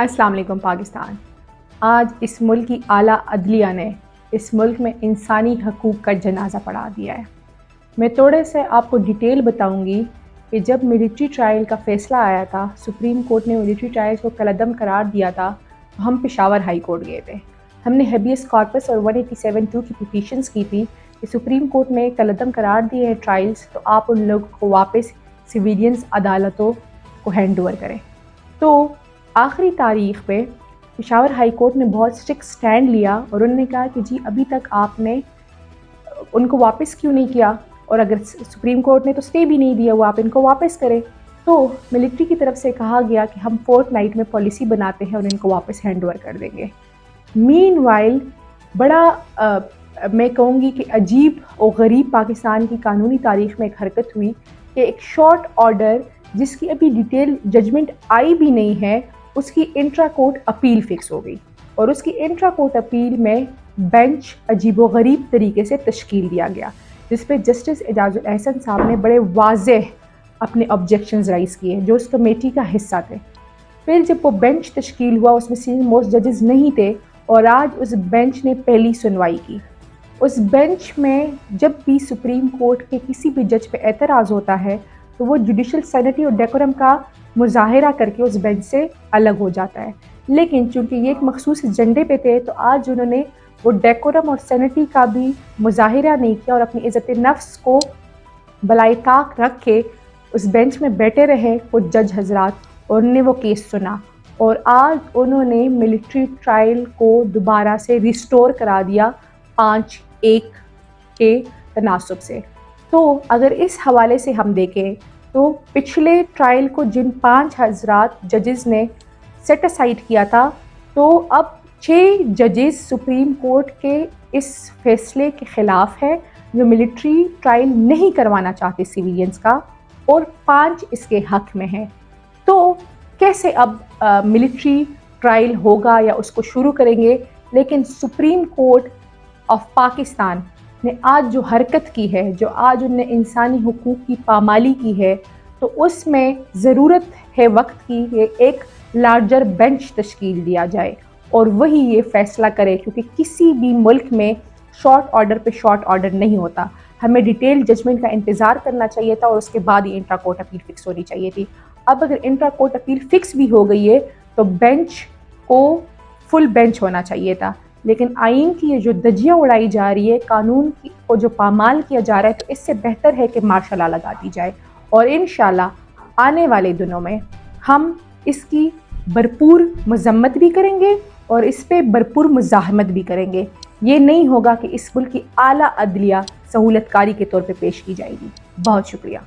अस्सलाम वालेकुम पाकिस्तान। आज इस मुल्क की आला अदलिया ने इस मुल्क में इंसानी हकूक़ का जनाजा पढ़ा दिया है। मैं थोड़े से आपको डिटेल बताऊंगी कि जब मिलिट्री ट्रायल का फ़ैसला आया था, सुप्रीम कोर्ट ने मिलिट्री ट्रायल्स को कलअदम करार दिया था, तो हम पेशावर हाई कोर्ट गए थे। हमने हेबियस कॉर्पस और 187(2) की पिटीशंस की थी कि सुप्रीम कोर्ट ने कलअदम करार दिए हैं ट्रायल्स, तो आप उन लोगों को वापस सिविलियंस अदालतों को हैंड ओवर करें। तो आखिरी तारीख पे पेशावर हाई कोर्ट ने बहुत स्ट्रिक्ट स्टैंड लिया और उन्होंने कहा कि जी अभी तक आपने उनको वापस क्यों नहीं किया, और अगर सुप्रीम कोर्ट ने तो स्टे भी नहीं दिया, वो आप इनको वापस करें। तो मिलिट्री की तरफ से कहा गया कि हम फोर्टनाइट में पॉलिसी बनाते हैं और इनको वापस हैंड ओवर कर देंगे। मीनवाइल बड़ा मैं कहूँगी कि अजीब और गरीब पाकिस्तान की कानूनी तारीख में एक हरकत हुई कि एक शॉर्ट ऑर्डर जिसकी अभी डिटेल जजमेंट आई भी नहीं है, उसकी इंट्रा कोर्ट अपील फिक्स हो गई और उसकी इंट्रा कोर्ट अपील में बेंच अजीबो गरीब तरीके से तश्कील दिया गया, जिस पे जस्टिस एजाजुल एहसन साहब ने बड़े वाज़ेह अपने ऑब्जेक्शंस राइज़ किए जो उस कमेटी का हिस्सा थे। फिर जब वो बेंच तश्कील हुआ, उसमें सीनियर मोस्ट जजेस नहीं थे और आज उस बेंच ने पहली सुनवाई की। उस बेंच में जब भी सुप्रीम कोर्ट के किसी भी जज पे एतराज़ होता है तो वो जुडिशल सैनिटी और डेकोरम का मुजाहिरा करके उस बेंच से अलग हो जाता है। लेकिन चूंकि ये एक मखसूस एजेंडे पे थे, तो आज उन्होंने वो डेकोरम और सैनिटी का भी मुजाहिरा नहीं किया और अपनी इज़्ज़त नफ्स को बलाए ताक रख के उस बेंच में बैठे रहे वो जज हजरात, और उन्होंने वो केस सुना और आज उन्होंने मिलिट्री ट्रायल को दोबारा से रिस्टोर करा दिया 5-1 के तनासब से। तो अगर इस हवाले से हम देखें तो पिछले ट्रायल को जिन 5 हज़रात जजेस ने सेट असाइड किया था, तो अब 6 जजेस सुप्रीम कोर्ट के इस फैसले के ख़िलाफ़ है जो मिलिट्री ट्रायल नहीं करवाना चाहते सिविलियंस का, और 5 इसके हक़ में हैं। तो कैसे अब मिलिट्री ट्रायल होगा या उसको शुरू करेंगे, लेकिन सुप्रीम कोर्ट ऑफ पाकिस्तान ने आज जो हरकत की है, जो आज उनने इंसानी हुकूक़ की पामाली की है, तो उसमें ज़रूरत है वक्त की कि एक लार्जर बेंच तश्कील दिया जाए और वही ये फ़ैसला करे, क्योंकि किसी भी मुल्क में शॉर्ट ऑर्डर पे शॉर्ट ऑर्डर नहीं होता। हमें डिटेल जजमेंट का इंतज़ार करना चाहिए था और उसके बाद ही इंट्रा कोर्ट अपील फ़िक्स होनी चाहिए थी। अब अगर इंट्रा कोर्ट अपील फ़िक्स भी हो गई है तो बेंच को फुल बेंच होना चाहिए था, लेकिन आइन की ये जो धज्जियाँ उड़ाई जा रही है, कानून की को जो पामाल किया जा रहा है, तो इससे बेहतर है कि मार्शल लॉ लगा दी जाए और इंशाल्लाह आने वाले दिनों में हम इसकी भरपूर मजम्मत भी करेंगे और इस पे भरपूर मुज़ाहमत भी करेंगे। ये नहीं होगा कि इस मुल्क की आला अदलिया सहूलतकारी के तौर पे पेश की जाएगी। बहुत शुक्रिया।